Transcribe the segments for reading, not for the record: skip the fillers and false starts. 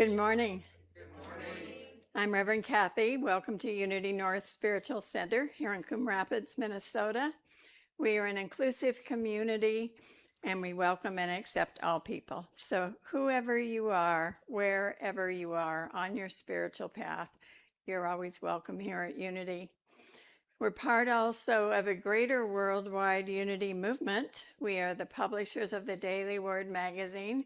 Good morning. I'm Reverend Kathy. Welcome to Unity North Spiritual Center here in Coon Rapids, Minnesota. We are an inclusive community and we welcome and accept all people. So whoever you are, wherever you are on your spiritual path, you're always welcome here at Unity. We're part also of a greater worldwide unity movement. We are the publishers of the Daily Word magazine.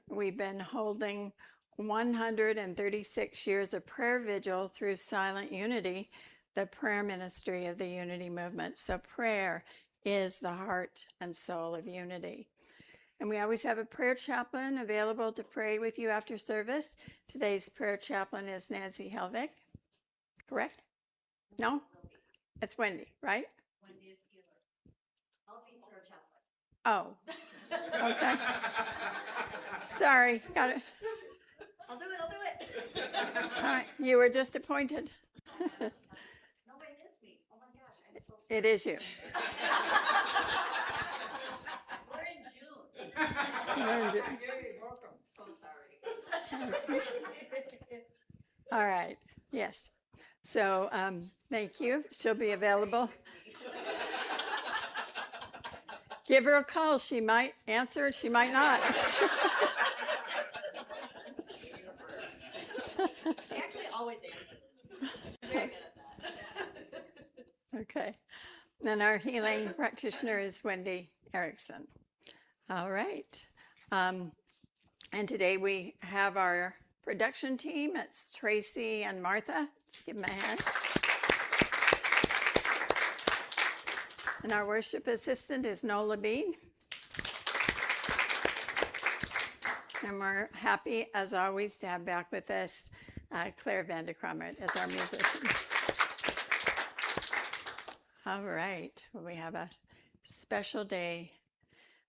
We've been holding 136 years of prayer vigil through Silent Unity, the prayer ministry of the Unity movement. So prayer is the heart and soul of Unity. And we always have a prayer chaplain available to pray with you after service. Today's prayer chaplain is Nancy Helvig, correct? No? It's Wendy, right? Wendy is healer. I'll be prayer chaplain. Oh, okay. Sorry, got it. I'll do it. All right, you were just appointed. No, wait, it is me. Oh my gosh, I'm so sorry. It is you. We're in June. Yay, welcome. So sorry. All right, yes. So thank you. She'll be available. Give her a call. She might answer, she might not. She actually always answers. She's very good at that. Okay. And our healing practitioner is Wendy Erickson. All right. And today we have our production team. It's Tracy and Martha. Let's give them a hand. And our worship assistant is Nola Bean. And we're happy, as always, to have back with us Claire Vanderkramert as our musician. All right. Well, we have a special day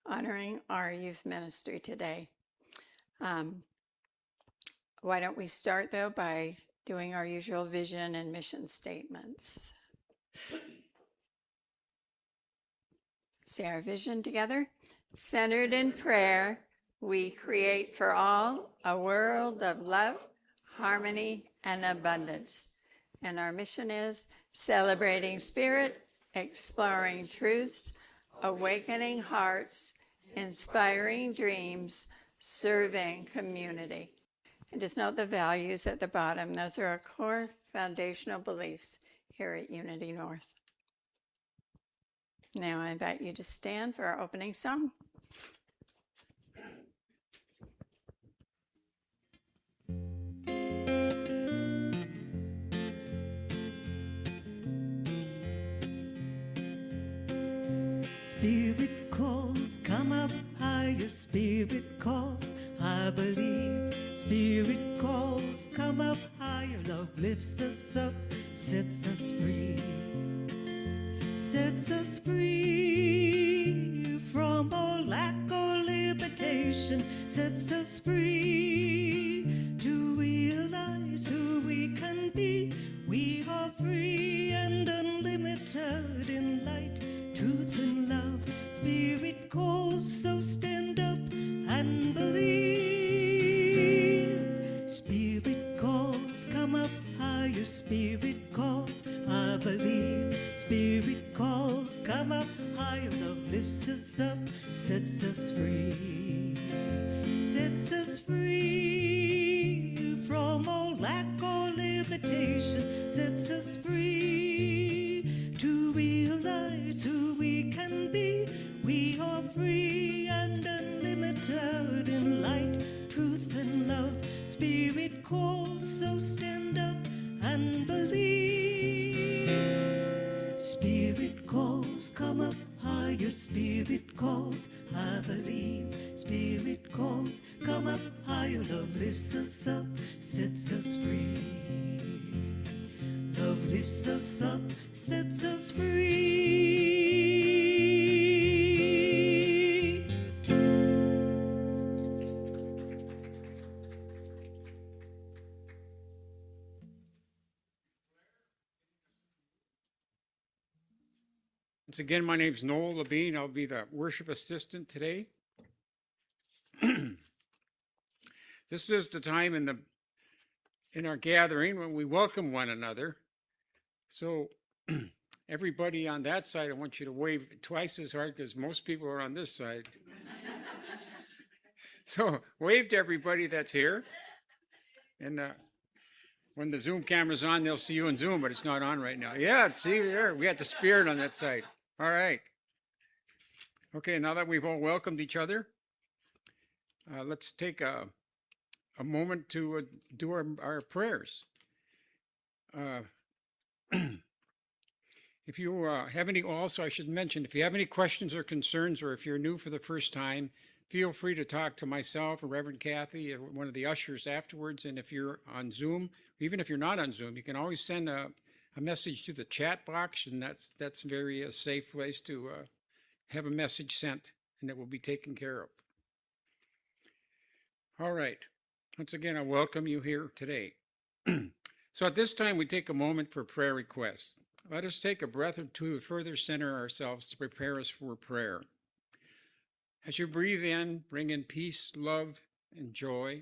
honoring our youth ministry today. Why don't we start, though, by doing our usual vision and mission statements. Say our vision together. Centered in prayer, we create for all a world of love, harmony, and abundance. And our mission is celebrating spirit, exploring truths, awakening hearts, inspiring dreams, serving community. And just note the values at the bottom. Those are our core foundational beliefs here at Unity North. Now I invite you to stand for our opening song. Spirit calls, come up higher. Spirit calls, I believe. Spirit calls, come up higher. Love lifts us up, sets us free. Sets us free from all lack or limitation. Sets us free to realize who we can be. We are free and unlimited in light, truth and love. Spirit calls, so stand up and believe. Spirit calls, come up higher. Spirit calls, I believe. Spirit calls, come up higher. Love lifts us up, sets us free. Sets us free from all lack or limitation. Sets us free to realize who we can be. We are free and unlimited in light, truth and love. Spirit calls, so stand up and believe. Spirit calls, come up higher. Spirit calls, I believe. Spirit calls, come up higher. Love lifts us up, sets us free. Love lifts us up, sets us free. Once again, my name is Noel Levine. I'll be the worship assistant today. This is the time in our gathering when we welcome one another. So everybody on that side, I want you to wave twice as hard because most people are on this side. So wave to everybody that's here. And when the Zoom camera's on, they'll see you in Zoom, but it's not on right now. Yeah, see there, we got the spirit on that side. All right. Okay, now that we've all welcomed each other, let's take a moment to do our prayers. If you have any, also I should mention, if you have any questions or concerns, or if you're new for the first time, feel free to talk to myself or Reverend Kathy or one of the ushers afterwards. And if you're on Zoom, even if you're not on Zoom, you can always send a message to the chat box, and that's a very safe place to have a message sent, and it will be taken care of. All right. Once again, I welcome you here today. So at this time, we take a moment for prayer requests. Let us take a breath or two to further center ourselves to prepare us for prayer. As you breathe in, bring in peace, love, and joy.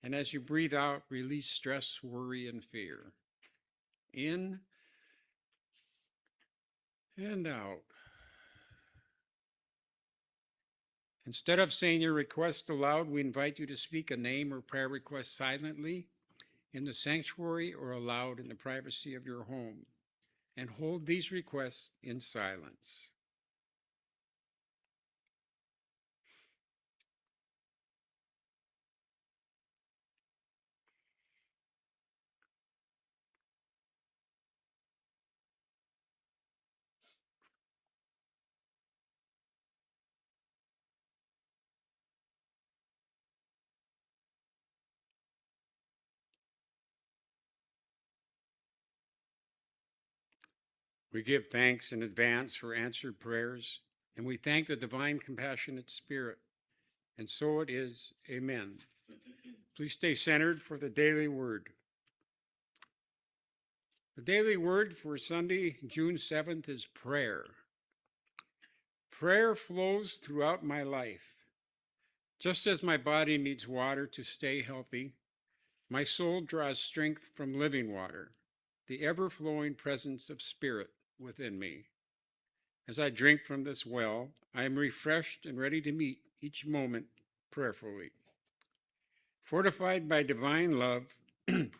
And as you breathe out, release stress, worry, and fear. In and out. Instead of saying your request aloud, we invite you to speak a name or prayer request silently in the sanctuary or aloud in the privacy of your home, and hold these requests in silence. We give thanks in advance for answered prayers, and we thank the divine compassionate Spirit. And so it is. Amen. Please stay centered for the daily word. The daily word for Sunday, June 7th, is prayer. Prayer flows throughout my life. Just as my body needs water to stay healthy, my soul draws strength from living water, the ever-flowing presence of Spirit within me. As I drink from this well, I am refreshed and ready to meet each moment prayerfully. Fortified by divine love,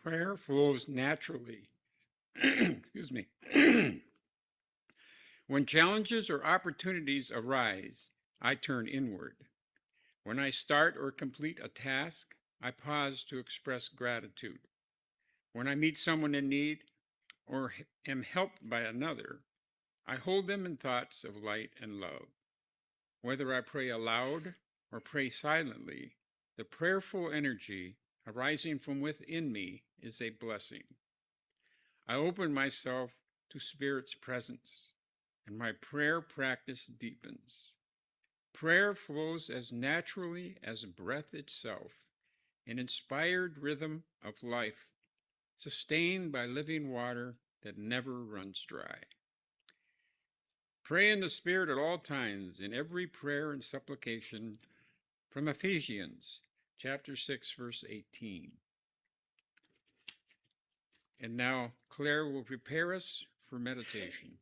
prayer flows naturally. Excuse me. When challenges or opportunities arise, I turn inward. When I start or complete a task, I pause to express gratitude. When I meet someone in need or am helped by another, I hold them in thoughts of light and love. Whether I pray aloud or pray silently, the prayerful energy arising from within me is a blessing. I open myself to Spirit's presence, and my prayer practice deepens. Prayer flows as naturally as breath itself, an inspired rhythm of life, sustained by living water that never runs dry. Pray in the Spirit at all times, in every prayer and supplication, from Ephesians chapter 6, verse 18. And now Claire will prepare us for meditation.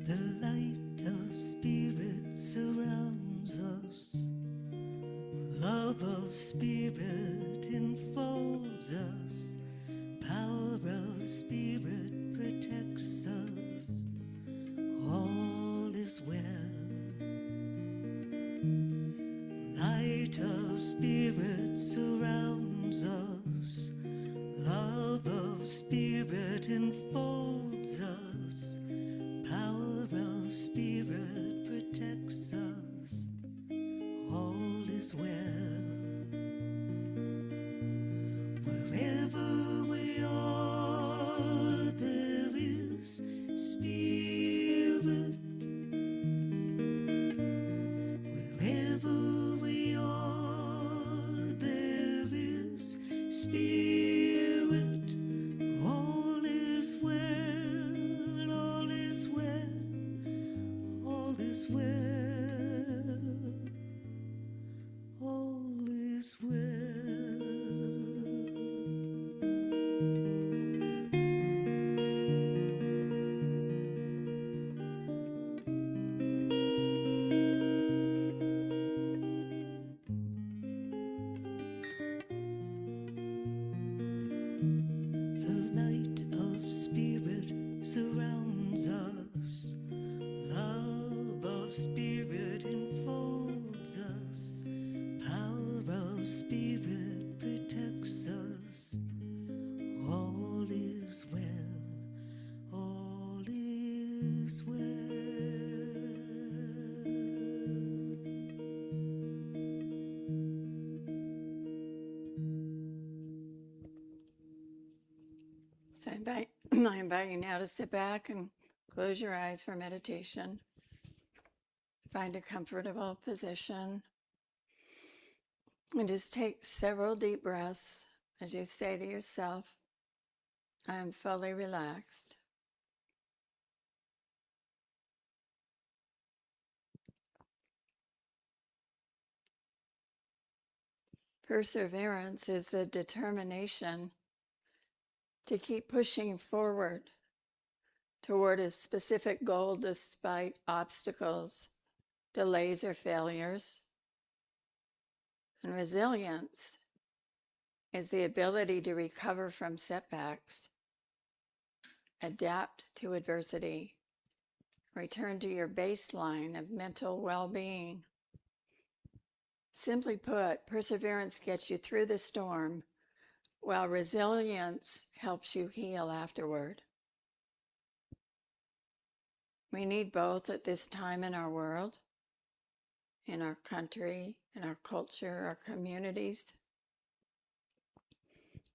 The light of Spirit surrounds us. Love of Spirit enfolds us. Power of Spirit protects us. All is well. Light of Spirit surrounds us. Love of Spirit enfolds us. Power of Spirit protects us. All is well. Wherever we are, there is Spirit Spirit, all is well, all is well, all is well, all is well. The light of Spirit surrounds us. Love of Spirit enfolds us. Power of Spirit protects us. All is well. All is well. So I invite you now to sit back and close your eyes for meditation. Find a comfortable position and just take several deep breaths as you say to yourself, I am fully relaxed. Perseverance is the determination to keep pushing forward toward a specific goal despite obstacles, delays, or failures. And resilience is the ability to recover from setbacks, adapt to adversity, return to your baseline of mental well-being. Simply put, perseverance gets you through the storm, while resilience helps you heal afterward. We need both at this time in our world, in our country, in our culture, our communities.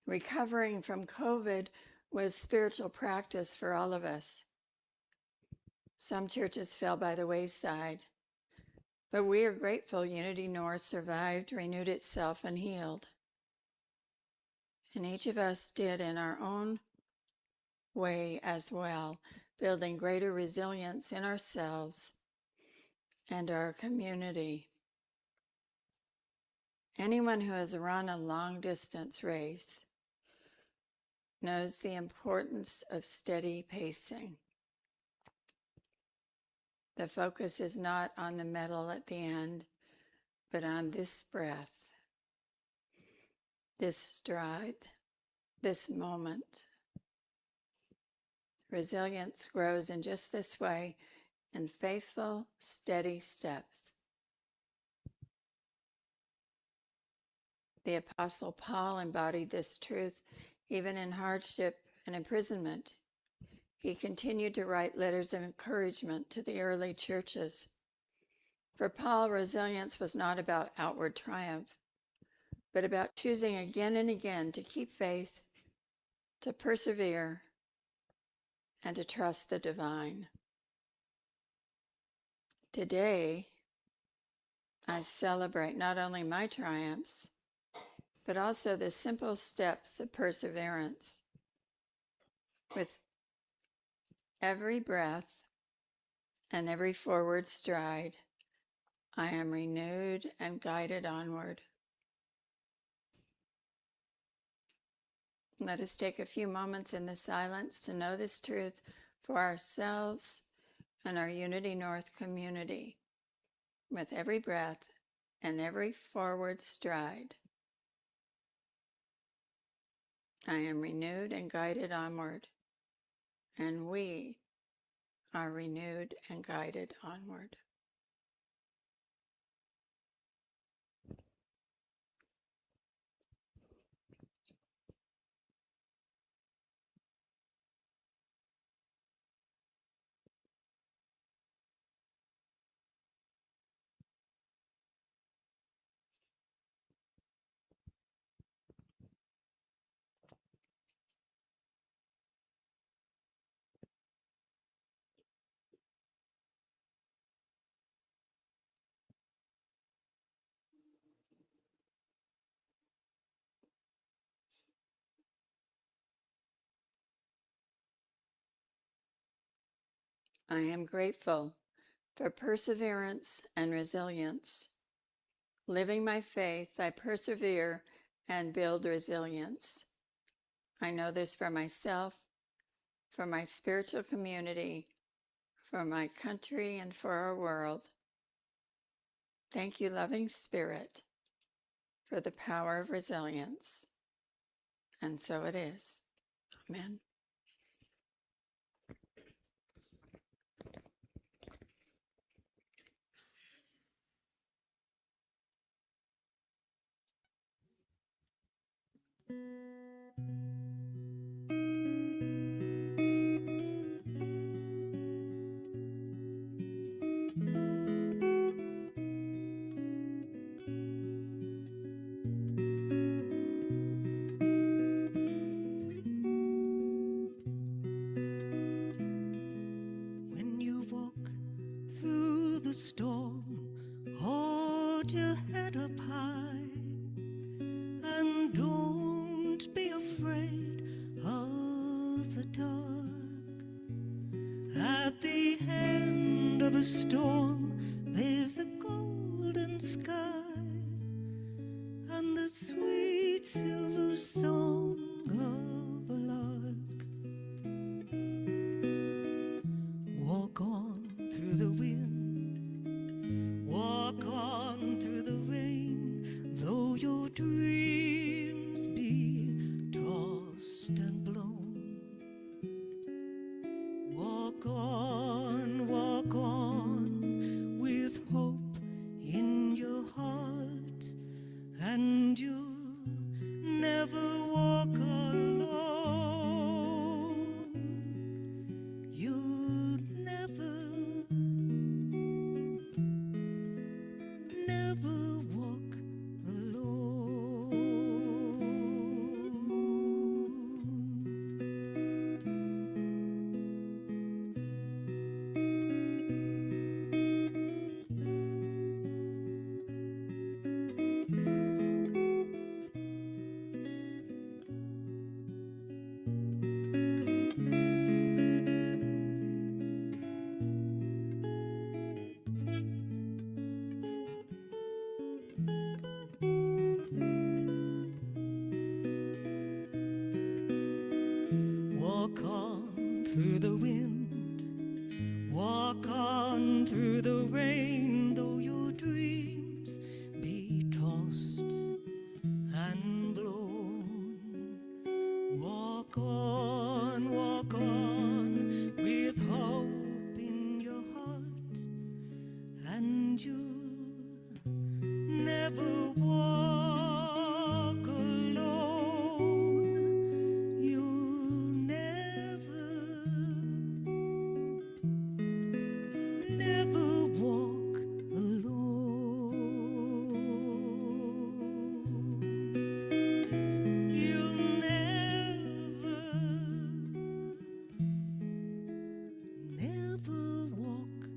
Recovering from COVID was spiritual practice for all of us. Some churches fell by the wayside, but we are grateful Unity North survived, renewed itself, and healed. And each of us did in our own way as well, building greater resilience in ourselves and our community. Anyone who has run a long-distance race knows the importance of steady pacing. The focus is not on the medal at the end, but on this breath, this stride, this moment. Resilience grows in just this way, in faithful, steady steps. The Apostle Paul embodied this truth even in hardship and imprisonment. He continued to write letters of encouragement to the early churches. For Paul, resilience was not about outward triumph, but about choosing again and again to keep faith, to persevere, and to trust the divine. Today, I celebrate not only my triumphs, but also the simple steps of perseverance. With every breath and every forward stride, I am renewed and guided onward. Let us take a few moments in the silence to know this truth for ourselves and our Unity North community. With every breath and every forward stride, I am renewed and guided onward, and we are renewed and guided onward. I am grateful for perseverance and resilience. Living my faith, I persevere and build resilience. I know this for myself, for my spiritual community, for my country, and for our world. Thank you, loving Spirit, for the power of resilience. And so it is. Amen. When you walk through the storm, hold your head up high and don't be afraid of the dark. At the end of a storm, there's a golden sky and the sweet silver song of a lark. Walk on through the wind, walk on through the rain, though your dreams be tossed and blown. Walk on with hope in your heart, and you'll never walk alone. You'll never walk alone. Walk on through the wind, walk on through the rain, though your dreams be tossed and blown. Walk on with hope in your heart, and you'll never walk alone. You'll never walk alone. You'll never walk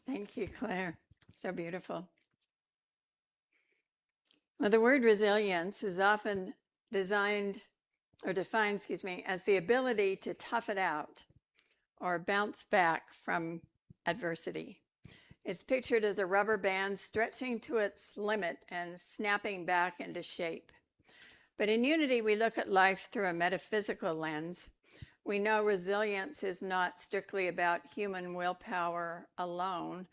Thank you, Claire. So beautiful. Well, the word resilience is often defined as the ability to tough it out or bounce back from adversity. It's pictured as a rubber band stretching to its limit and snapping back into shape. But in Unity, we look at life through a metaphysical lens. We know resilience is not strictly about human willpower alone.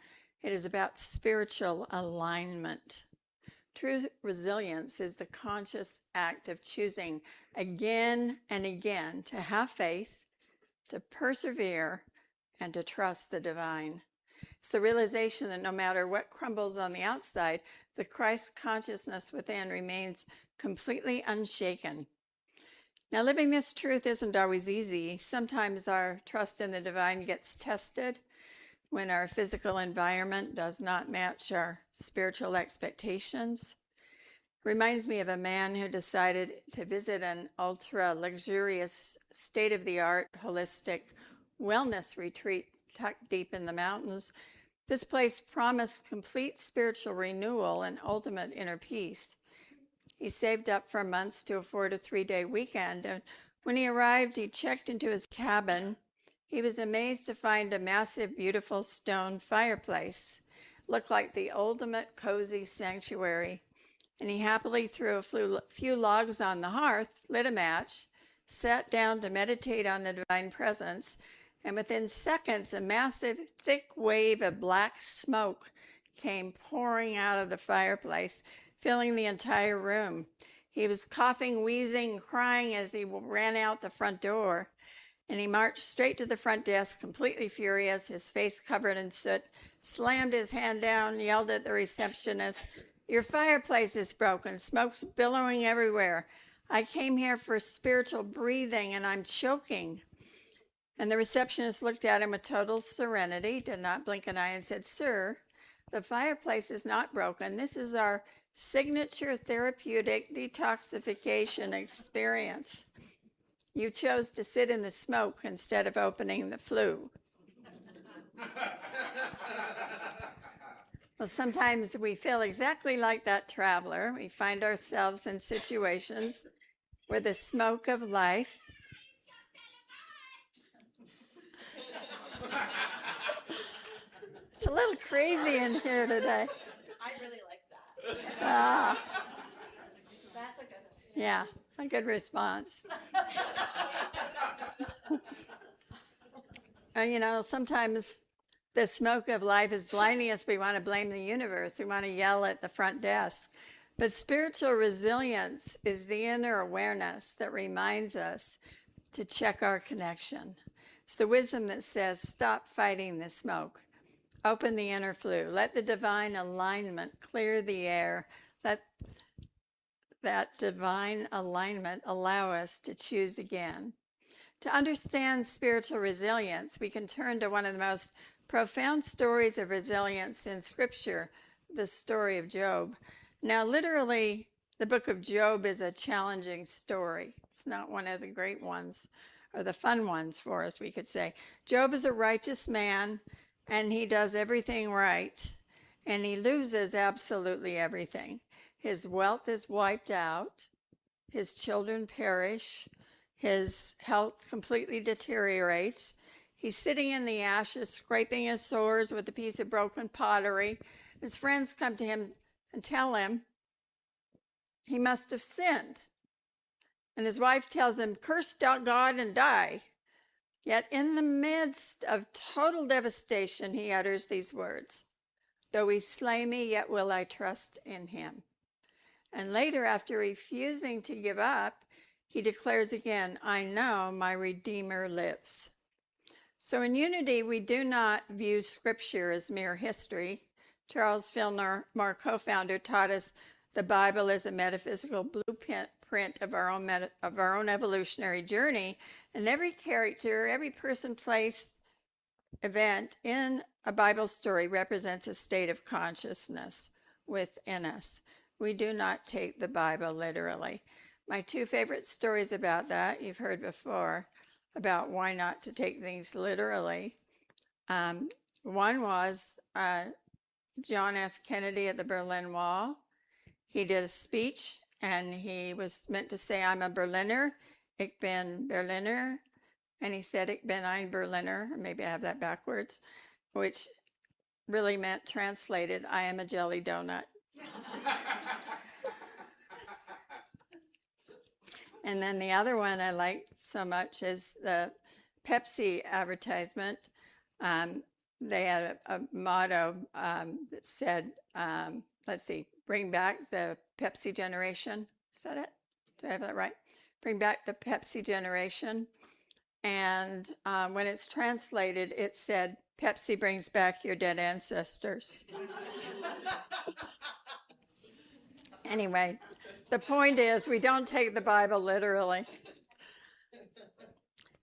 It is about spiritual alignment. True resilience is the conscious act of choosing again and again to have faith, to persevere, and to trust the divine. It's the realization that no matter what crumbles on the outside, the Christ consciousness within remains completely unshaken. Now, living this truth isn't always easy. Sometimes our trust in the divine gets tested. when our physical environment does not match our spiritual expectations. Reminds me of a man who decided to visit an ultra luxurious, state-of-the-art, holistic wellness retreat tucked deep in the mountains. This place promised complete spiritual renewal and ultimate inner peace. He saved up for months to afford a 3-day weekend, and when he arrived, he checked into his cabin. He was amazed to find a massive, beautiful stone fireplace. Looked like the ultimate cozy sanctuary. And he happily threw a few logs on the hearth, lit a match, sat down to meditate on the divine presence, and within seconds, a massive, thick wave of black smoke came pouring out of the fireplace, filling the entire room. He was coughing, wheezing, crying as he ran out the front door, and he marched straight to the front desk, completely furious, his face covered in soot, slammed his hand down, yelled at the receptionist, "Your fireplace is broken, smoke's billowing everywhere. I came here for spiritual breathing and I'm choking." And the receptionist looked at him with total serenity, did not blink an eye, and said, "Sir, the fireplace is not broken. This is our signature therapeutic detoxification experience. You chose to sit in the smoke instead of opening the flue." Well, sometimes we feel exactly like that traveler. We find ourselves in situations where the smoke of life it's a little crazy in here today. I really like that. Ah, That's a good one. yeah, a good response. And sometimes the smoke of life is blinding us. We want to blame the universe. We want to yell at the front desk. But spiritual resilience is the inner awareness that reminds us to check our connection. It's the wisdom that says, stop fighting the smoke. Open the inner flue. Let the divine alignment clear the air. Let that divine alignment allow us to choose again. To understand spiritual resilience, we can turn to one of the most profound stories of resilience in Scripture, the story of Job. Now, literally, the book of Job is a challenging story. It's not one of the great ones, or the fun ones for us, we could say. Job is a righteous man, and he does everything right, and he loses absolutely everything. His wealth is wiped out, his children perish, his health completely deteriorates. He's sitting in the ashes, scraping his sores with a piece of broken pottery. His friends come to him and tell him he must have sinned. And his wife tells him, "Curse God and die." Yet in the midst of total devastation, he utters these words, "Though he slay me, yet will I trust in him." And later, after refusing to give up, he declares again, "I know my Redeemer lives." So in Unity, we do not view Scripture as mere history. Charles Fillmore, co-founder, taught us the Bible is a metaphysical blueprint of our own evolutionary journey, and every character, every person, place, event in a Bible story represents a state of consciousness within us. We do not take the Bible literally. My two favorite stories about that, you've heard before, about why not to take things literally. One was John F. Kennedy at the Berlin Wall. He did a speech, and he was meant to say, "I'm a Berliner, ich bin Berliner," and he said, "Ich bin ein Berliner," or maybe I have that backwards, which really meant, translated, "I am a jelly donut." And then the other one I like so much is the Pepsi advertisement. They had a motto that said, let's see, bring back the Pepsi generation. Is that it? Do I have that right? Bring back the Pepsi generation. And when it's translated, it said, Pepsi brings back your dead ancestors. Anyway, the point is we don't take the Bible literally.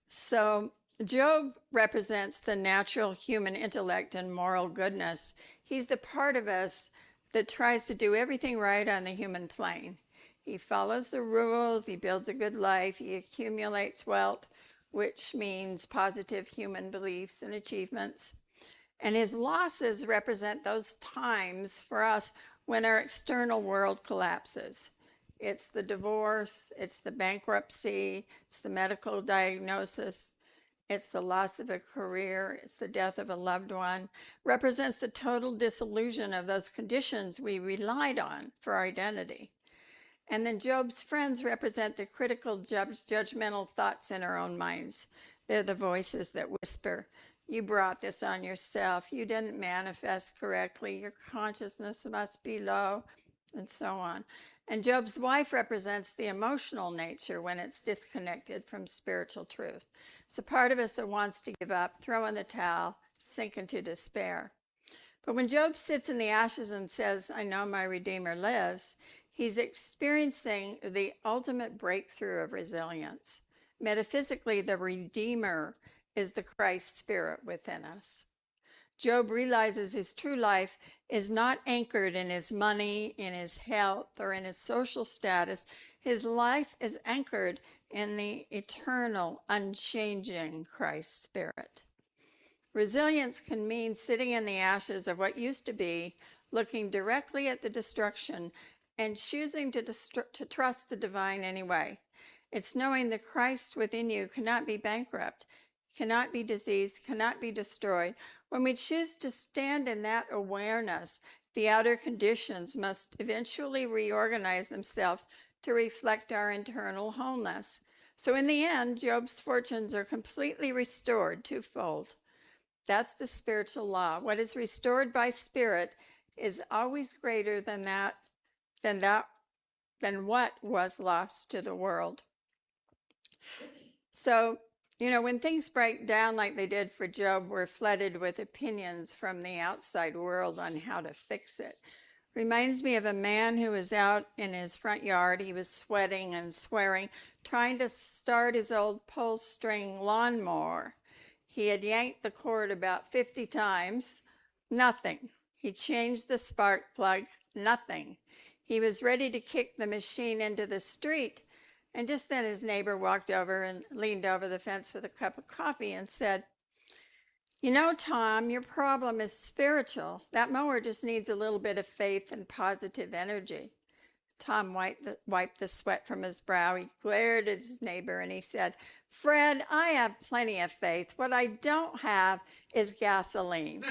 So Job represents the natural human intellect and moral goodness. He's the part of us that tries to do everything right on the human plane. He follows the rules, he builds a good life, he accumulates wealth, which means positive human beliefs and achievements. And his losses represent those times for us when our external world collapses. It's the divorce, it's the bankruptcy, it's the medical diagnosis, it's the loss of a career, it's the death of a loved one, represents the total disillusion of those conditions we relied on for our identity. And then Job's friends represent the critical, judgmental thoughts in our own minds. They're the voices that whisper, you brought this on yourself, you didn't manifest correctly, your consciousness must be low, and so on. And Job's wife represents the emotional nature when it's disconnected from spiritual truth. It's a part of us that wants to give up, throw in the towel, sink into despair. But when Job sits in the ashes and says, I know my Redeemer lives, he's experiencing the ultimate breakthrough of resilience. Metaphysically, the Redeemer is the Christ Spirit within us. Job realizes his true life is not anchored in his money, in his health, or in his social status. His life is anchored in the eternal, unchanging Christ Spirit. Resilience can mean sitting in the ashes of what used to be, looking directly at the destruction, and choosing to trust the divine anyway. It's knowing the Christ within you cannot be bankrupt, cannot be diseased, cannot be destroyed. When we choose to stand in that awareness, the outer conditions must eventually reorganize themselves to reflect our internal wholeness. So in the end, Job's fortunes are completely restored twofold. That's the spiritual law. What is restored by spirit is always greater than what was lost to the world. So, when things break down like they did for Job, we're flooded with opinions from the outside world on how to fix it. Reminds me of a man who was out in his front yard. He was sweating and swearing, trying to start his old pull-string lawnmower. He had yanked the cord about 50 times. Nothing. He changed the spark plug. Nothing. He was ready to kick the machine into the street. And just then his neighbor walked over and leaned over the fence with a cup of coffee and said, Tom, your problem is spiritual. That mower just needs a little bit of faith and positive energy. Tom wiped the sweat from his brow. He glared at his neighbor and he said, Fred, I have plenty of faith. What I don't have is gasoline.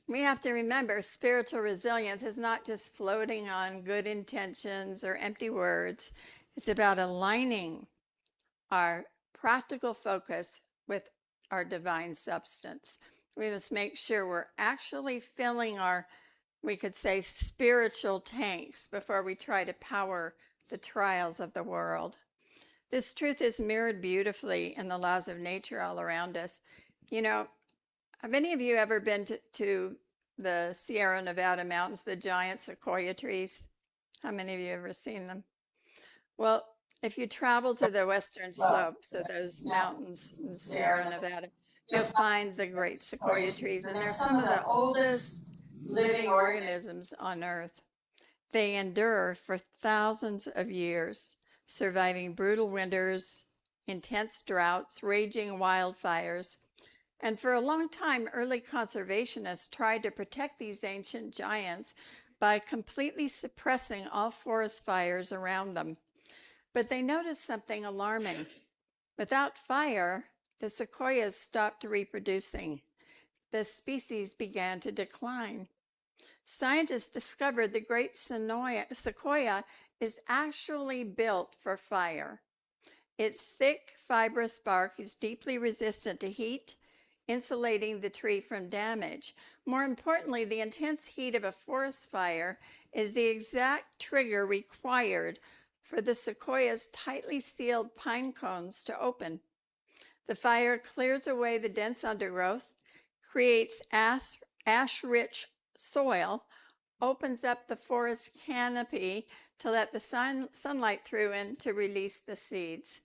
We have to remember spiritual resilience is not just floating on good intentions or empty words. It's about aligning our practical focus with our divine substance. We must make sure we're actually filling our, we could say, spiritual tanks before we try to power the trials of the world. This truth is mirrored beautifully in the laws of nature all around us. Have any of you ever been to the Sierra Nevada mountains, the giant sequoia trees? How many of you have ever seen them? Well, if you travel to the western slopes of those mountains in Sierra Nevada, you'll find the great sequoia trees, and they're some of the oldest living organisms on Earth. They endure for thousands of years, surviving brutal winters, intense droughts, raging wildfires. And for a long time, early conservationists tried to protect these ancient giants by completely suppressing all forest fires around them. But they noticed something alarming. Without fire, the sequoias stopped reproducing. The species began to decline. Scientists discovered the great sequoia is actually built for fire. Its thick, fibrous bark is deeply resistant to heat, insulating the tree from damage. More importantly, the intense heat of a forest fire is the exact trigger required for the sequoia's tightly sealed pine cones to open. The fire clears away the dense undergrowth, creates ash-rich soil, opens up the forest canopy to let the sunlight through and to release the seeds.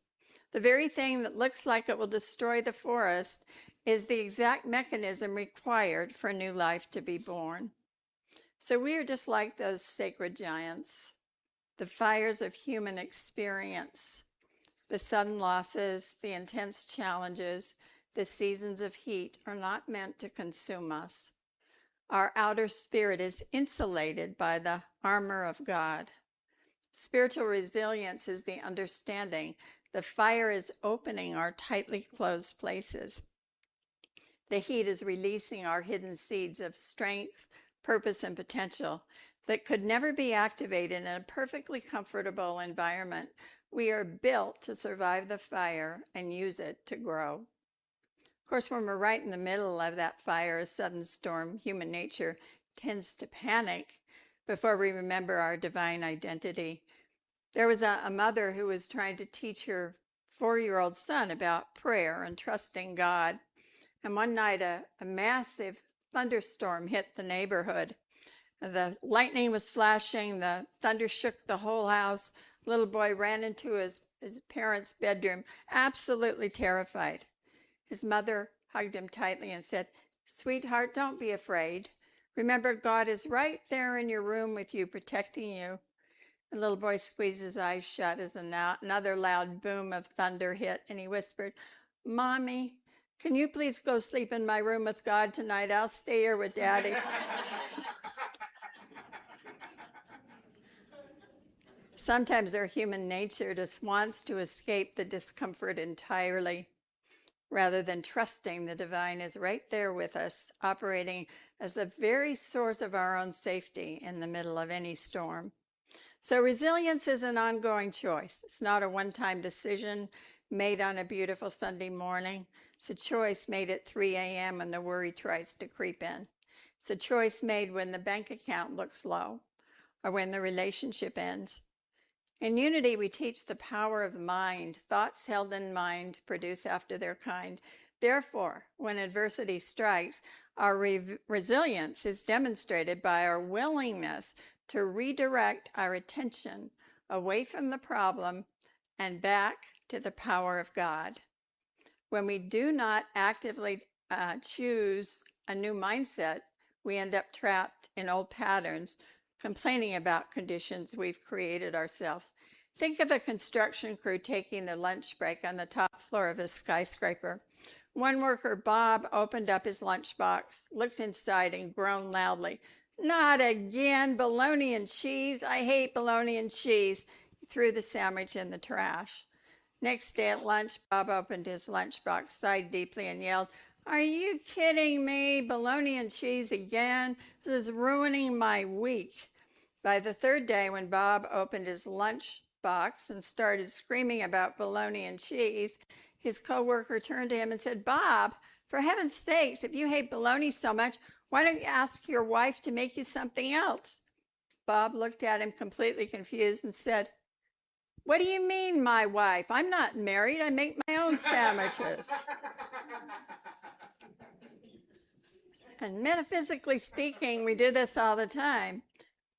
The very thing that looks like it will destroy the forest is the exact mechanism required for new life to be born. So we are just like those sacred giants, the fires of human experience, the sudden losses, the intense challenges, the seasons of heat are not meant to consume us. Our outer spirit is insulated by the armor of God. Spiritual resilience is the understanding the fire is opening our tightly closed places. The heat is releasing our hidden seeds of strength, purpose, and potential that could never be activated in a perfectly comfortable environment. We are built to survive the fire and use it to grow. Of course, when we're right in the middle of that fire, a sudden storm, human nature tends to panic before we remember our divine identity. There was a mother who was trying to teach her 4-year-old son about prayer and trusting God. And one night, a massive thunderstorm hit the neighborhood. The lightning was flashing, the thunder shook the whole house. Little boy ran into his parents' bedroom, absolutely terrified. His mother hugged him tightly and said, "Sweetheart, don't be afraid. Remember, God is right there in your room with you, protecting you." The little boy squeezed his eyes shut as another loud boom of thunder hit, and he whispered, "Mommy, can you please go sleep in my room with God tonight? I'll stay here with Daddy." Sometimes our human nature just wants to escape the discomfort entirely, rather than trusting the divine is right there with us, operating as the very source of our own safety in the middle of any storm. So resilience is an ongoing choice. It's not a one-time decision made on a beautiful Sunday morning. It's a choice made at 3 a.m. when the worry tries to creep in. It's a choice made when the bank account looks low or when the relationship ends. In Unity, we teach the power of mind. Thoughts held in mind produce after their kind. Therefore, when adversity strikes, our resilience is demonstrated by our willingness to redirect our attention away from the problem and back to the power of God. When we do not actively choose a new mindset, we end up trapped in old patterns, complaining about conditions we've created ourselves. Think of a construction crew taking their lunch break on the top floor of a skyscraper. One worker, Bob, opened up his lunchbox, looked inside, and groaned loudly, "Not again, bologna and cheese. I hate bologna and cheese." He threw the sandwich in the trash. Next day at lunch, Bob opened his lunchbox, sighed deeply, and yelled, "Are you kidding me? Bologna and cheese again? This is ruining my week." By the third day, when Bob opened his lunchbox and started screaming about bologna and cheese, his coworker turned to him and said, "Bob, for heaven's sakes, if you hate bologna so much, why don't you ask your wife to make you something else?" Bob looked at him completely confused and said, "What do you mean, my wife? I'm not married. I make my own sandwiches." And metaphysically speaking, we do this all the time.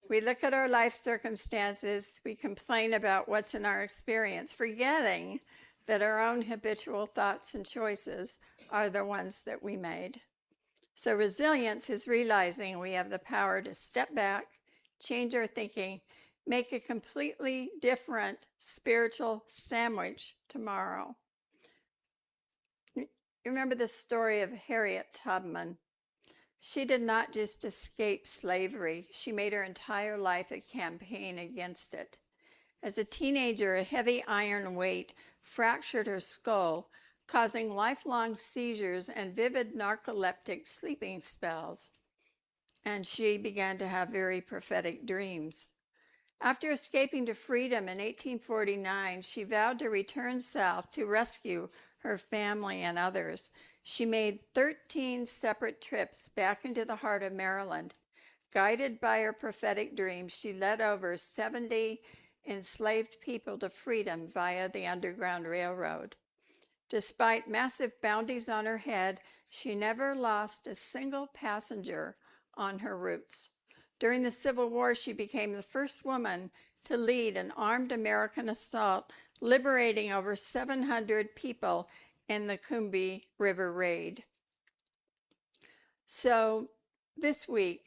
We look at our life circumstances, we complain about what's in our experience, forgetting that our own habitual thoughts and choices are the ones that we made. So resilience is realizing we have the power to step back, change our thinking, make a completely different spiritual sandwich tomorrow. You remember the story of Harriet Tubman. She did not just escape slavery, she made her entire life a campaign against it. As a teenager, a heavy iron weight fractured her skull, causing lifelong seizures and vivid narcoleptic sleeping spells. And she began to have very prophetic dreams. After escaping to freedom in 1849, she vowed to return south to rescue her family and others. She made 13 separate trips back into the heart of Maryland. Guided by her prophetic dreams, she led over 70 enslaved people to freedom via the Underground Railroad. Despite massive bounties on her head, she never lost a single passenger on her routes. During the Civil War, she became the first woman to lead an armed American assault, liberating over 700 people in the Combahee River Raid. So this week,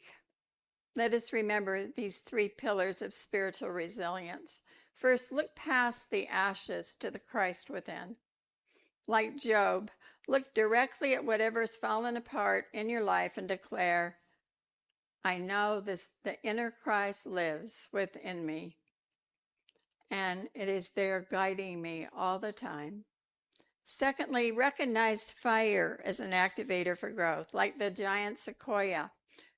let us remember these three pillars of spiritual resilience. First, look past the ashes to the Christ within. Like Job, look directly at whatever's fallen apart in your life and declare, I know the inner Christ lives within me, and it is there guiding me all the time. Secondly, recognize fire as an activator for growth, like the giant sequoia.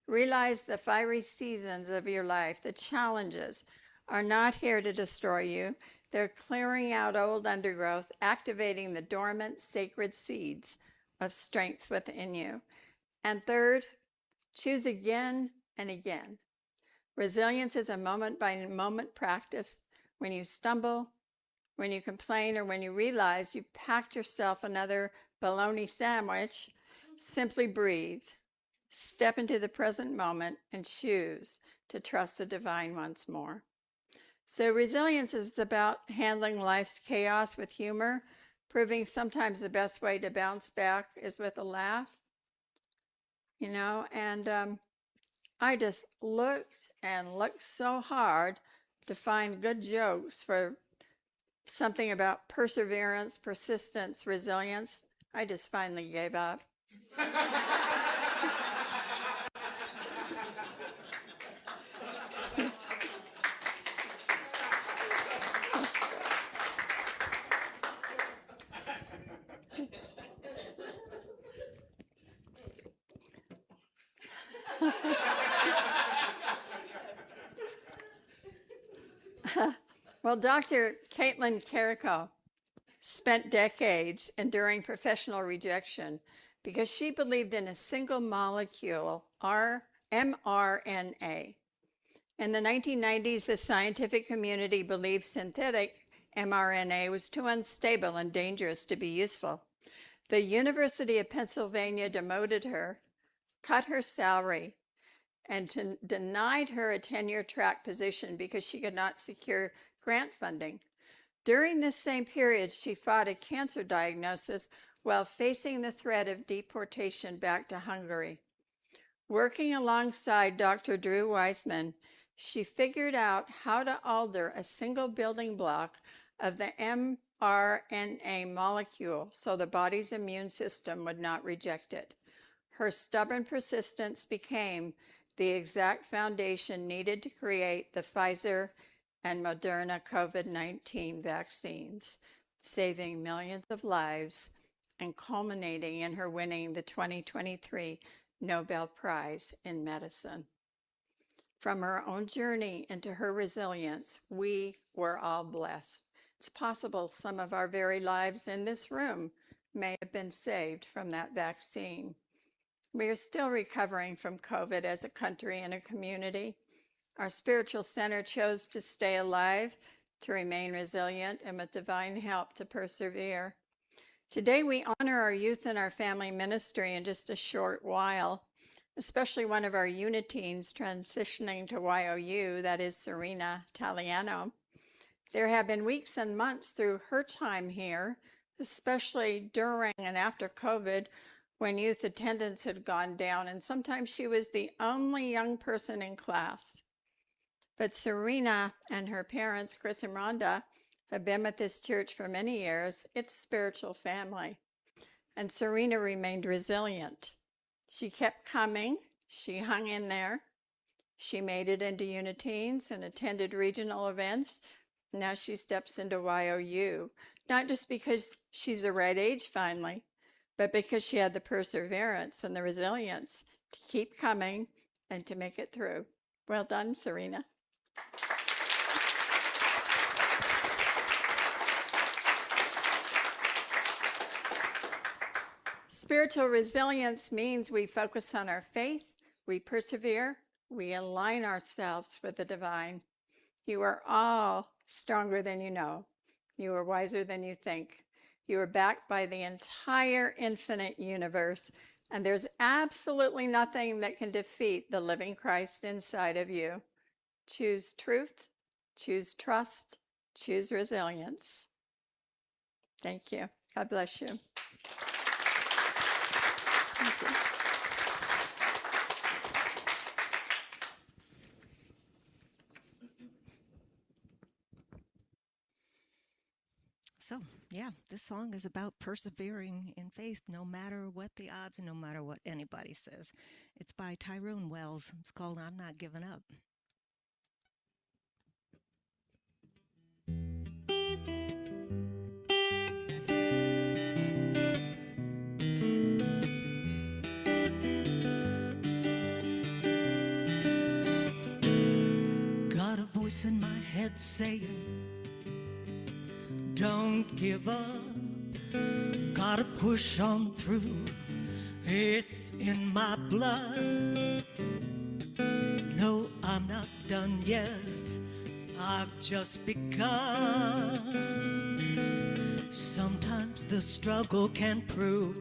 Realize the fiery seasons of your life, the challenges, are not here to destroy you. They're clearing out old undergrowth, activating the dormant sacred seeds of strength within you. And third, choose again and again. Resilience is a moment-by-moment practice. When you stumble, when you complain, or when you realize you've packed yourself another bologna sandwich, simply breathe. Step into the present moment and choose to trust the divine once more. So resilience is about handling life's chaos with humor, proving sometimes the best way to bounce back is with a laugh. And I just looked and looked so hard to find good jokes for something about perseverance, persistence, resilience. I just finally gave up. Well, Dr. Caitlin Carrico spent decades enduring professional rejection because she believed in a single molecule, mRNA. In the 1990s, the scientific community believed synthetic mRNA was too unstable and dangerous to be useful. The University of Pennsylvania demoted her, cut her salary, and denied her a tenure-track position because she could not secure grant funding. During this same period, she fought a cancer diagnosis while facing the threat of deportation back to Hungary. Working alongside Dr. Drew Weissman, she figured out how to alter a single building block of the mRNA molecule so the body's immune system would not reject it. Her stubborn persistence became the exact foundation needed to create the Pfizer and Moderna COVID-19 vaccines, saving millions of lives and culminating in her winning the 2023 Nobel Prize in Medicine. From her own journey into her resilience, we were all blessed. It's possible some of our very lives in this room may have been saved from that vaccine. We are still recovering from COVID as a country and a community. Our spiritual center chose to stay alive, to remain resilient, and with divine help to persevere. Today we honor our youth and our family ministry in just a short while, especially one of our uniteens transitioning to YOU, that is Serena Taliano. There have been weeks and months through her time here, especially during and after COVID, when youth attendance had gone down, and sometimes she was the only young person in class. But Serena and her parents, Chris and Rhonda, have been with this church for many years. It's spiritual family. And Serena remained resilient. She kept coming. She hung in there. She made it into Uniteens and attended regional events. Now she steps into YOU, not just because she's the right age finally, but because she had the perseverance and the resilience to keep coming and to make it through. Well done, Serena. Spiritual resilience means we focus on our faith, we persevere, we align ourselves with the divine. You are all stronger than you know. You are wiser than you think. You are backed by the entire infinite universe, and there's absolutely nothing that can defeat the living Christ inside of you. Choose truth, choose trust, choose resilience. Thank you. God bless you. Thank you. So, yeah, this song is about persevering in faith no matter what the odds and no matter what anybody says. It's by Tyrone Wells. It's called I'm Not Giving Up. Got a voice in my head saying, don't give up, gotta push on through, it's in my blood. No, I'm not done yet, I've just begun. Sometimes the struggle can prove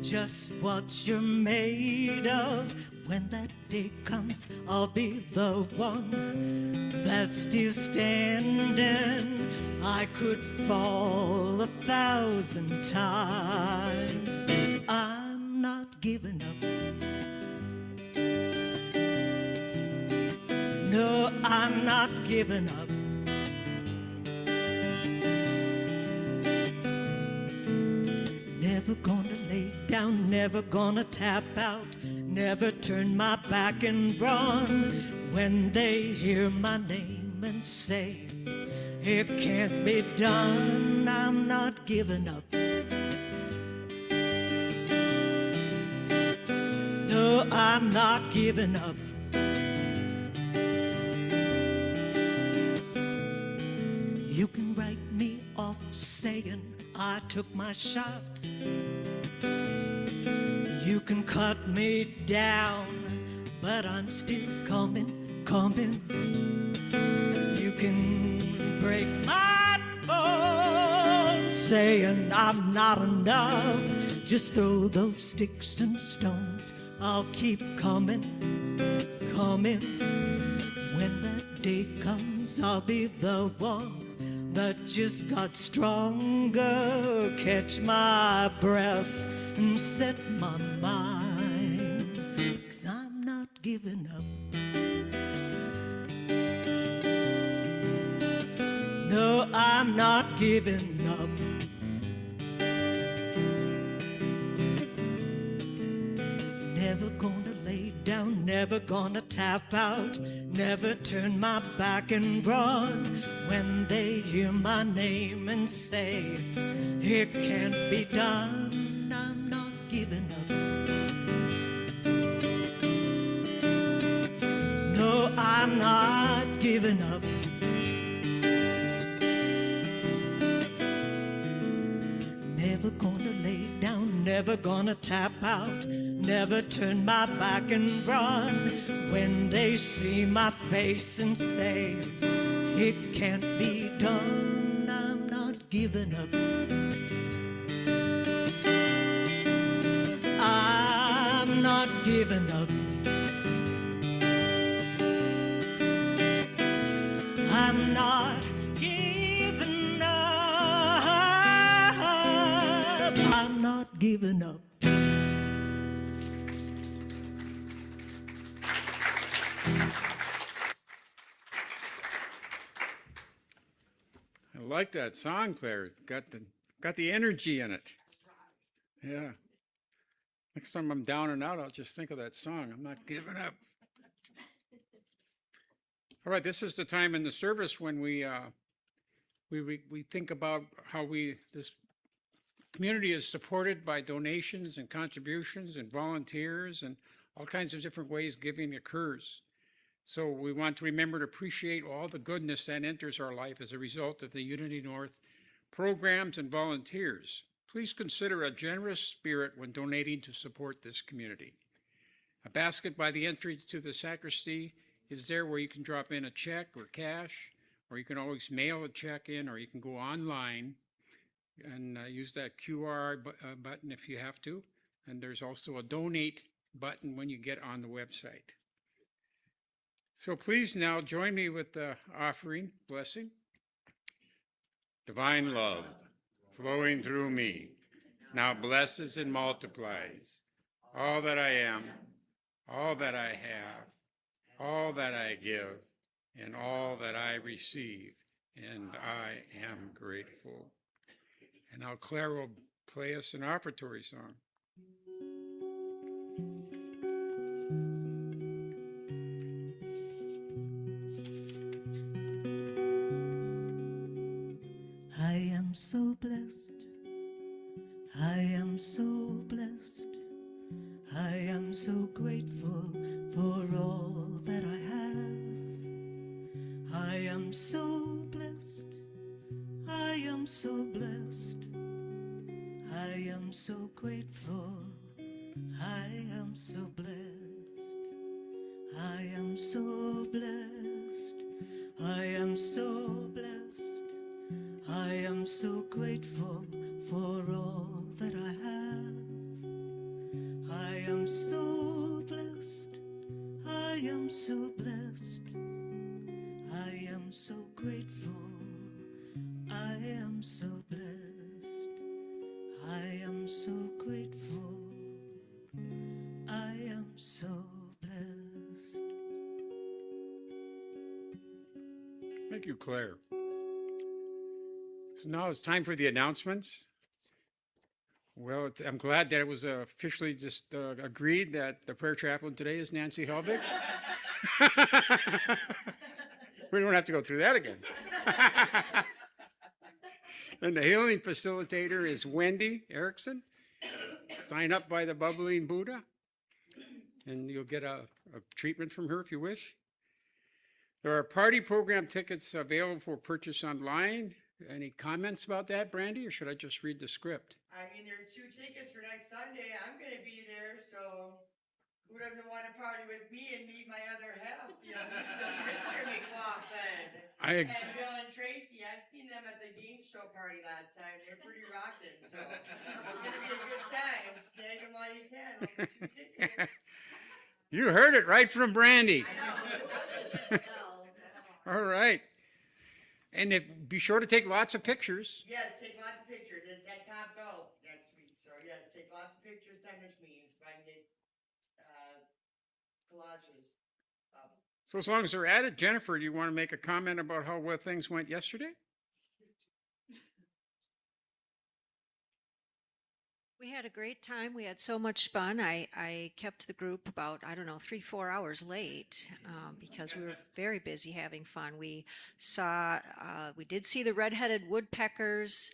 just what you're made of. When that day comes, I'll be the one that's still standing. I could fall 1,000 times. I'm not giving up. No, I'm not giving up. Never gonna lay down, never gonna tap out, never turn my back and run when they hear my name and say, it can't be done. I'm not giving up. No, I'm not giving up. You can write me off saying I took my shot. You can cut me down, but I'm still coming, coming. You can break my bones saying I'm not enough. Just throw those sticks and stones, I'll keep coming, coming. When that day comes, I'll be the one that just got stronger. Catch my breath and set my mind, 'cause I'm not giving up. No, I'm not giving up. Never gonna lay down, never gonna tap out, never turn my back and run when they hear my name and say, it can't be done. I'm not giving up. No, I'm not giving up. Never gonna lay down, never gonna tap out, never turn my back and run when they see my face and say, it can't be done. I'm not giving up. I'm not giving up. I'm not giving up. I'm not giving up. I like that song, Claire. Got the energy in it. Yeah. Next time I'm down and out, I'll just think of that song. I'm not giving up. All right, this is the time in the service when we think about how this community is supported by donations and contributions and volunteers and all kinds of different ways giving occurs. So we want to remember to appreciate all the goodness that enters our life as a result of the Unity North programs and volunteers. Please consider a generous spirit when donating to support this community. A basket by the entry to the sacristy is there where you can drop in a check or cash, or you can always mail a check in, or you can go online and use that QR button if you have to. And there's also a donate button when you get on the website. So please now join me with the offering blessing. Divine love flowing through me now blesses and multiplies all that I am, all that I have, all that I give, and all that I receive, and I am grateful. And now Claire will play us an offertory song. I am so blessed. I am so blessed. I am so grateful for all that I have. I am so blessed. I am so blessed. I am so grateful. I am so blessed. I am so blessed. I am so blessed. I am so grateful for all that I have. I am so blessed. I am so blessed. I am so grateful. I am so blessed. I am so grateful. I am so blessed. Thank you, Claire. So now it's time for the announcements. Well, I'm glad that it was officially just agreed that the prayer chaplain today is Nancy Helbig. We don't have to go through that again. And the healing facilitator is Wendy Erickson. Sign up by the Bubbling Buddha, and you'll get a treatment from her if you wish. There are party program tickets available for purchase online. Any comments about that, Brandy, or should I just read the script? I mean, there's 2 tickets for next Sunday. I'm going to be there, so who doesn't want to party with me and meet my other half? You know, Mr. McLaughlin and Bill and Tracy. I've seen them at the game show party last time. They're pretty rocking, so it's going to be a good time. Snag them while you can. Only 2 tickets. You heard it right from Brandy. I know. All right. And be sure to take lots of pictures. Yes, take lots of pictures. It's at Top Golf next week. So, yes, take lots of pictures, send them to me so I can get collages up. So as long as they're at it, Jennifer, do you want to make a comment about how well things went yesterday? We had a great time. We had so much fun. I kept the group about, 3-4 hours late because we were very busy having fun. We did see the red-headed woodpeckers,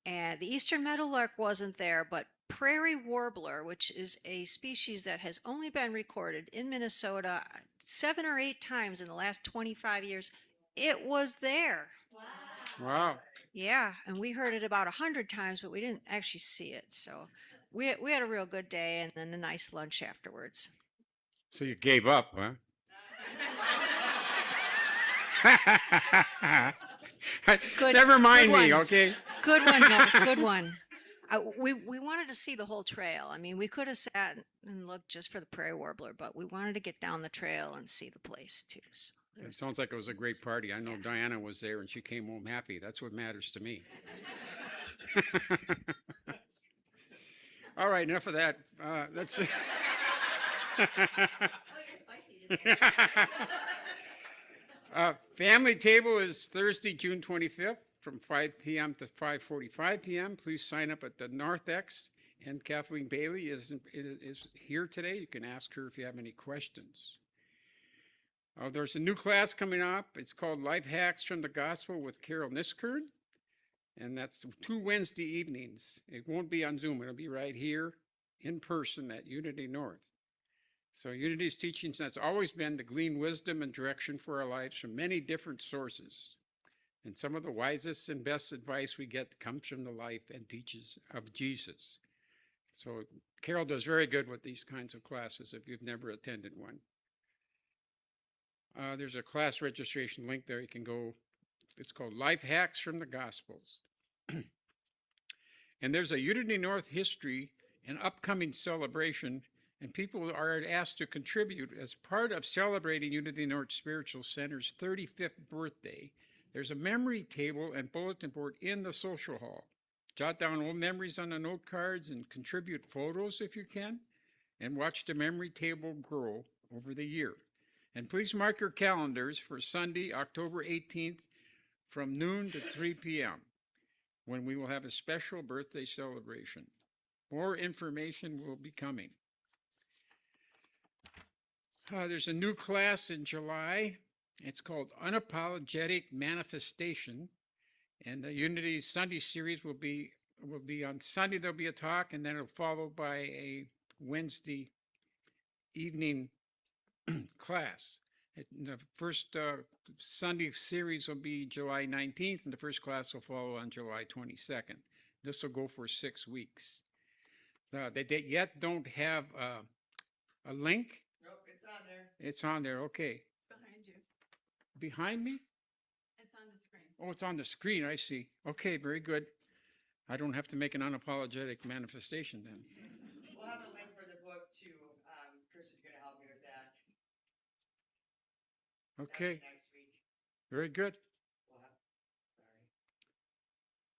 and the eastern meadowlark wasn't there, but prairie warbler, which is a species that has only been recorded in Minnesota 7 or 8 times in the last 25 years, it was there. Wow. Yeah, and we heard it about 100 times, but we didn't actually see it. So we had a real good day and then a nice lunch afterwards. So you gave up, huh? Never mind me, okay? Good one, Mark. Good one. We wanted to see the whole trail. I mean, we could have sat and looked just for the prairie warbler, but we wanted to get down the trail and see the place too. So it sounds like it was a great party. I know Diana was there and she came home happy. That's what matters to me. All right, enough of that. That's it. Family table is Thursday, June 25th from 5 p.m. to 5:45 p.m. Please sign up at the North X. And Kathleen Bailey is here today. You can ask her if you have any questions. There's a new class coming up. It's called Life Hacks from the Gospel with Carol Niskern. And that's 2 Wednesday evenings. It won't be on Zoom. It'll be right here in person at Unity North. So Unity's teachings has always been to glean wisdom and direction for our lives from many different sources. And some of the wisest and best advice we get comes from the life and teachings of Jesus. So Carol does very good with these kinds of classes if you've never attended one. There's a class registration link there. You can go. It's called Life Hacks from the Gospels. And there's a Unity North history and upcoming celebration And people are asked to contribute as part of celebrating Unity North Spiritual Center's 35th birthday. There's a memory table and bulletin board in the social hall. Jot down old memories on the note cards and contribute photos if you can, and watch the memory table grow over the year. And please mark your calendars for Sunday, October 18th from noon to 3 p.m. when we will have a special birthday celebration. More information will be coming. There's a new class in July. It's called Unapologetic Manifestation. And the Unity Sunday series will be on Sunday. There'll be a talk, and then it'll follow by a Wednesday evening class. The first Sunday series will be July 19th, and the first class will follow on July 22nd. This will go for 6 weeks. They yet don't have a link. Nope, it's on there. It's on there, okay. Behind you. Behind me? It's on the screen. Oh, it's on the screen, I see. Okay, very good. I don't have to make an unapologetic manifestation then. We'll have a link for the book too. Chris is going to help me with that. Okay, That'll be next week. very good. We'll have,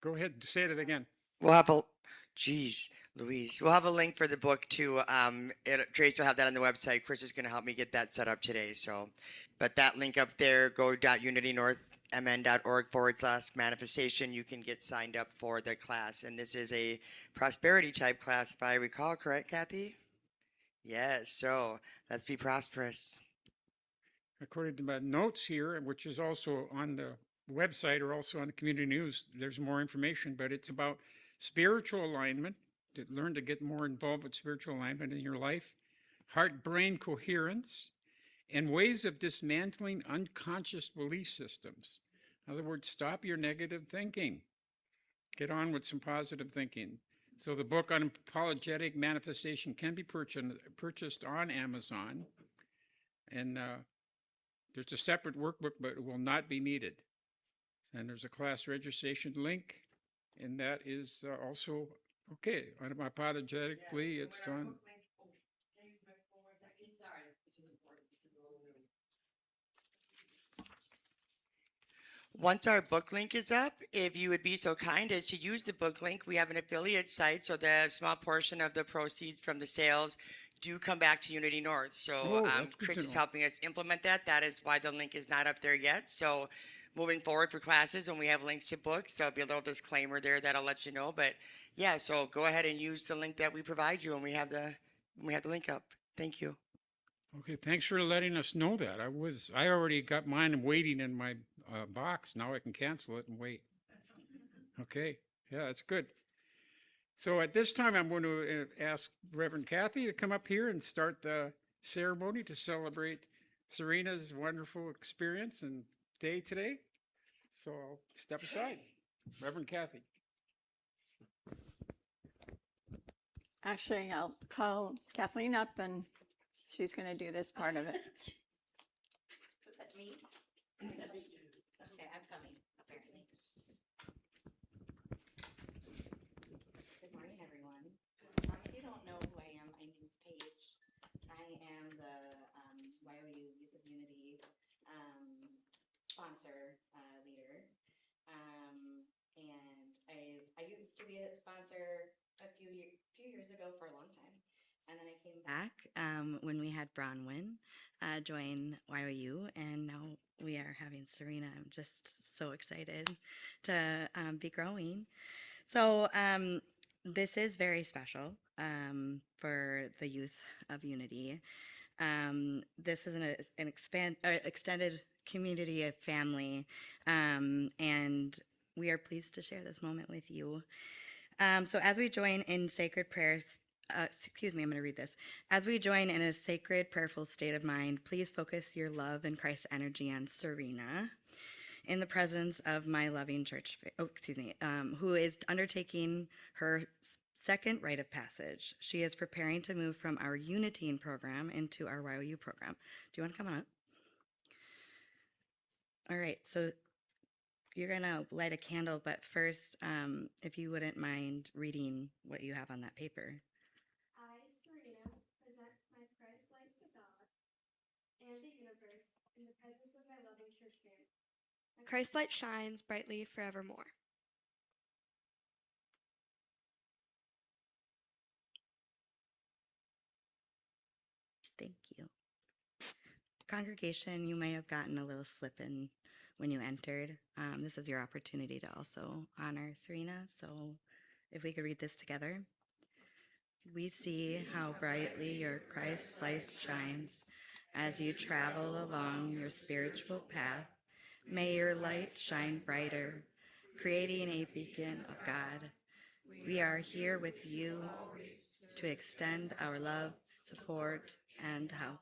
sorry. Go ahead, say it again. We'll have a, geez, Louise. We'll have a link for the book too. Trace will have that on the website. Chris is going to help me get that set up today. So, but that link up there, go.unitynorthmn.org/manifestation. You can get signed up for the class. And this is a prosperity type class, if I recall, correct, Kathy? Yes. So let's be prosperous. According to my notes here, which is also on the website or also on the community news, there's more information, but it's about spiritual alignment, to learn to get more involved with spiritual alignment in your life, heart-brain coherence, and ways of dismantling unconscious belief systems. In other words, stop your negative thinking. Get on with some positive thinking. So the book Unapologetic Manifestation can be purchased on Amazon. And there's a separate workbook, but it will not be needed. And there's a class registration link, and that is also okay. Unapologetically, it's on. Can I use my phone 1 second? Sorry, this is important. This is a little new. Once our book link is up, if you would be so kind as to use the book link, we have an affiliate site, so the small portion of the proceeds from the sales do come back to Unity North. So Chris is helping us implement that. That is why the link is not up there yet. So moving forward for classes, when we have links to books, there'll be a little disclaimer there that'll let you know. But yeah, so go ahead and use the link that we provide you when we have the link up. Thank you. Okay, thanks for letting us know that. I already got mine waiting in my box. Now I can cancel it and wait. Okay, yeah, that's good. So at this time, I'm going to ask Reverend Kathy to come up here and start the ceremony to celebrate Serena's wonderful experience and day today. So I'll step aside. Reverend Kathy. Actually, I'll call Kathleen up and she's going to do this part of it. Was that me? Okay, I'm coming, apparently. Good morning, everyone. If you don't know who I am, my name is Paige. I am the YOU Youth of Unity sponsor leader. And I used to be a sponsor a few years ago for a long time. And then I came back when we had Bronwyn join YOU, and now we are having Serena. I'm just so excited to be growing. So this is very special for the Youth of Unity. This is an extended community of family, and we are pleased to share this moment with you. So as we join in sacred prayers, I'm going to read this. As we join in a sacred, prayerful state of mind, please focus your love and Christ energy on Serena in the presence of my loving church, who is undertaking her second rite of passage. She is preparing to move from our Unity program into our YOU program. Do you want to come on up? All right, so you're going to light a candle, but first, if you wouldn't mind reading what you have on that paper. I, Serena, present Christ's light shines brightly forevermore. Thank you. Congregation, you may have gotten a little slip in when you entered. This is your opportunity to also honor Serena. So if we could read this together. We see how brightly your Christ light shines as you travel along your spiritual path. May your light shine brighter, creating a beacon of God. We are here with you to extend our love, support, and help.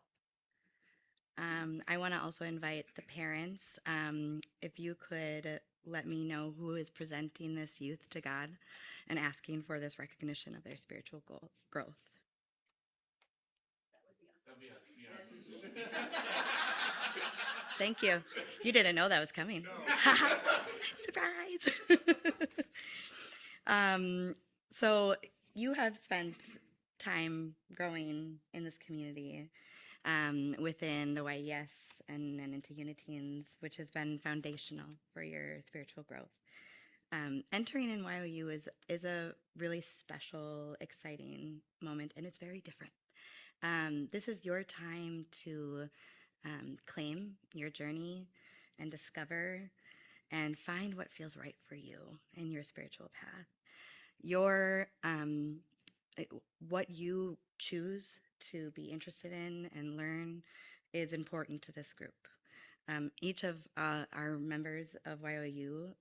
I want to also invite the parents. If you could let me know who is presenting this youth to God and asking for this recognition of their spiritual growth. Thank you. You didn't know that was coming. Surprise! So you have spent time growing in this community within the YES and into Uniteens, which has been foundational for your spiritual growth. Entering in YOU is a really special, exciting moment, and it's very different. This is your time to claim your journey and discover and find what feels right for you in your spiritual path. What you choose to be interested in and learn is important to this group. Each of our members of YOU,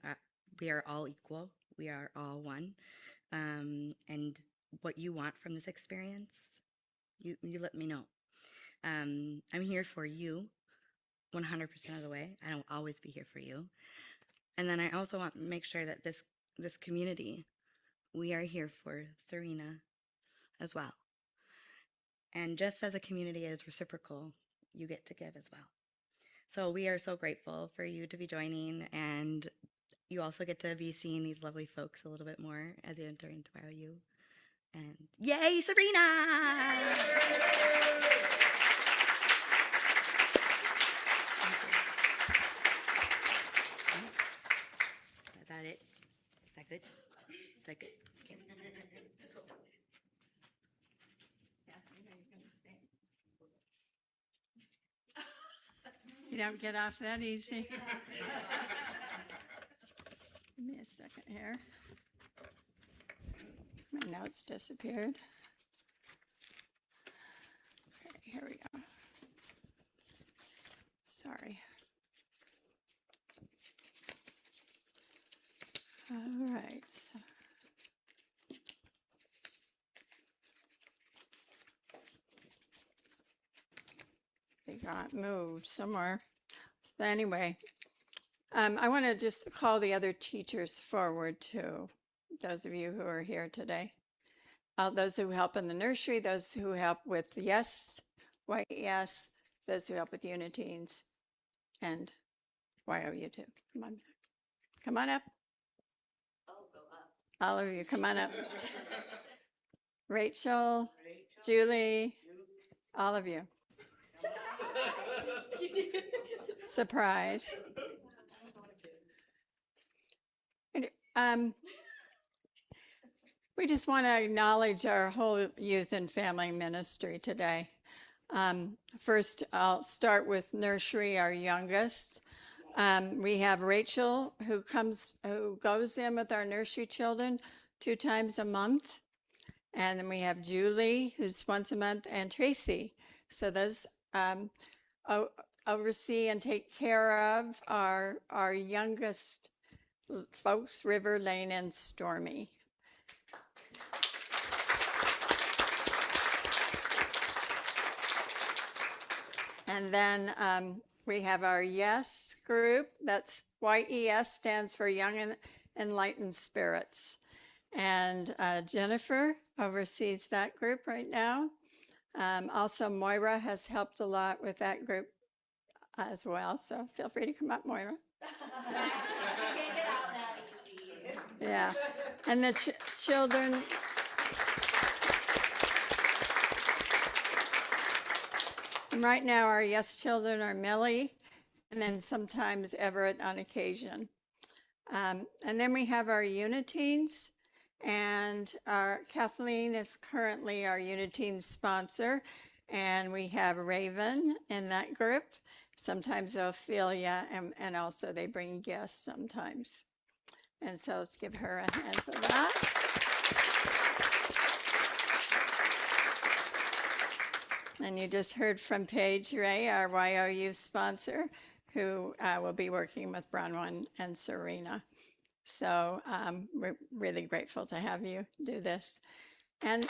we are all equal. We are all one. And what you want from this experience, you let me know. I'm here for you 100% of the way. I don't always be here for you. And then I also want to make sure that this community, we are here for Serena as well. And just as a community is reciprocal, you get to give as well. So we are so grateful for you to be joining, and you also get to be seeing these lovely folks a little bit more as you enter into YOU. And yay, Serena! Is that it? Is that good? Is that good? Okay. You don't get off that easy. Give me a second here. My notes disappeared. Okay, here we go. Sorry. All right. So. They got moved somewhere. So anyway, I want to just call the other teachers forward too. Those of you who are here today. Those who help in the nursery, those who help with YES, YES, those who help with Uniteens, and YOU too. Come on back. Come on up. I'll go up. All of you, come on up. Rachel, Julie, all of you. Surprise. We just want to acknowledge our whole youth and family ministry today. First, I'll start with nursery, our youngest. We have Rachel, who goes in with our nursery children 2 times a month. And then we have Julie, who's once a month, and Tracy. So those oversee and take care of our youngest folks, River, Lane, and Stormy. And then we have our YES group. That's YES stands for Young and Enlightened Spirits. And Jennifer oversees that group right now. Also, Moira has helped a lot with that group as well. So feel free to come up, Moira. Yeah. And the children. And right now, our YES children are Millie and then sometimes Everett on occasion. And then we have our Uniteens, and Kathleen is currently our Uniteen sponsor, and we have Raven in that group, sometimes Ophelia, and also they bring guests sometimes. And so let's give her a hand for that. And you just heard from Paige Ray, our YOU sponsor, who will be working with Bronwyn and Serena. So we're really grateful to have you do this. And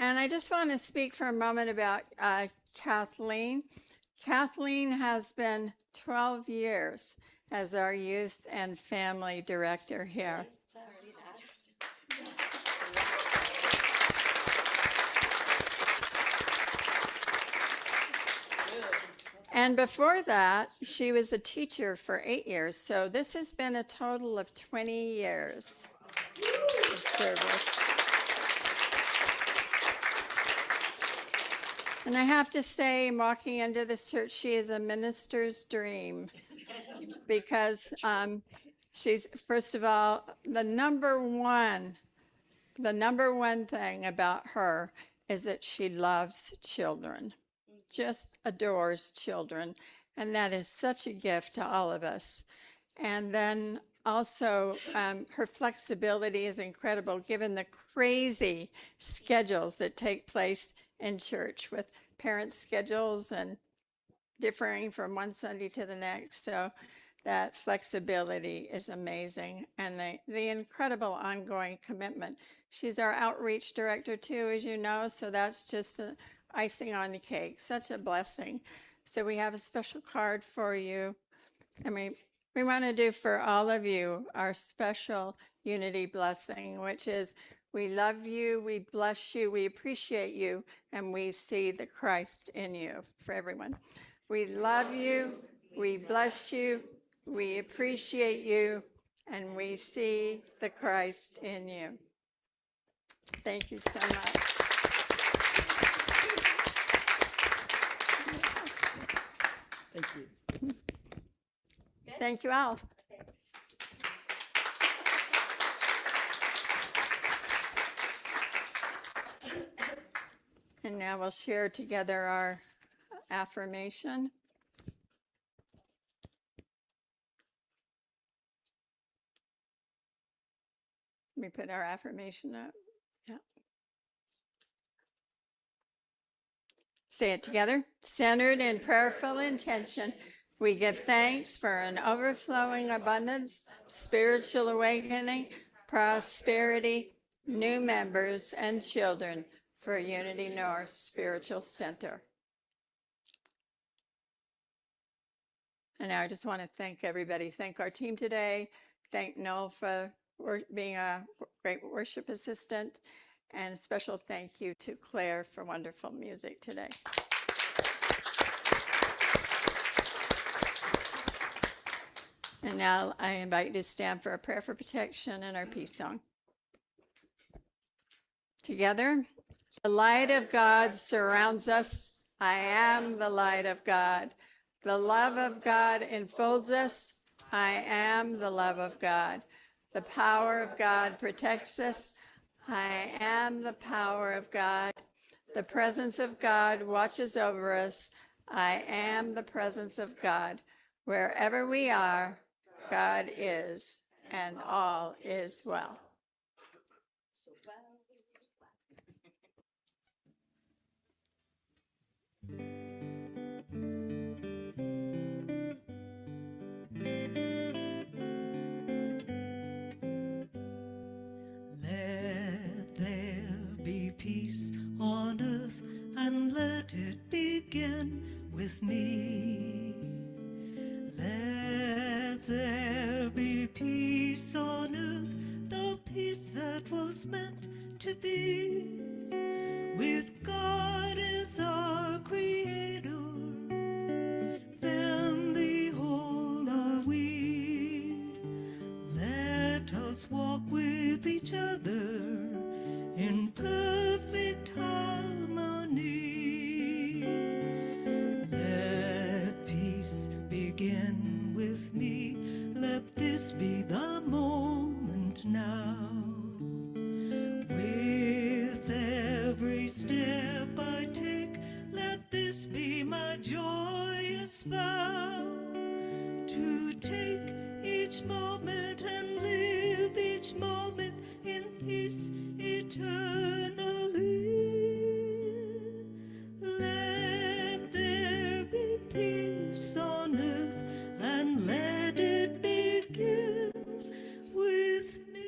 I just want to speak for a moment about Kathleen. Kathleen has been 12 years as our youth and family director here. And before that, she was a teacher for 8 years. So this has been a total of 20 years of service. And I have to say, walking into this church, she is a minister's dream because she's, first of all, the number one thing about her is that she loves children, just adores children. And that is such a gift to all of us. And then also, her flexibility is incredible given the crazy schedules that take place in church with parent schedules and differing from one Sunday to the next. So that flexibility is amazing, and the incredible ongoing commitment. She's our outreach director too, as you know, so that's just icing on the cake. Such a blessing. So we have a special card for you. And we want to do for all of you our special unity blessing, which is we love you, we bless you, we appreciate you, and we see the Christ in you. For everyone. We love you, we bless you, we appreciate you, and we see the Christ in you. Thank you so much. Thank you. Thank you all. And now we'll share together our affirmation. Let me put our affirmation up. Yeah. Say it together. Centered in prayerful intention, we give thanks for an overflowing abundance, spiritual awakening, prosperity, new members, and children for Unity North Spiritual Center. And now I just want to thank everybody. Thank our team today. Thank Noel for being a great worship assistant. And a special thank you to Claire for wonderful music today. And now I invite you to stand for a prayer for protection and our peace song. Together, the light of God surrounds us. I am the light of God. The love of God enfolds us. I am the love of God. The power of God protects us. I am the power of God. The presence of God watches over us. I am the presence of God. Wherever we are, God is, and all is well. Let there be peace on earth, and let it begin with me. Let there be peace on earth, the peace that was meant to be. With God as our creator, family whole are we. Let us walk with each other in perfect harmony. begin with me. Let this be the moment now. With every step I take, let this be my joyous vow. To take each moment and live each moment in peace eternally. Let there be peace on earth, and let it begin with me.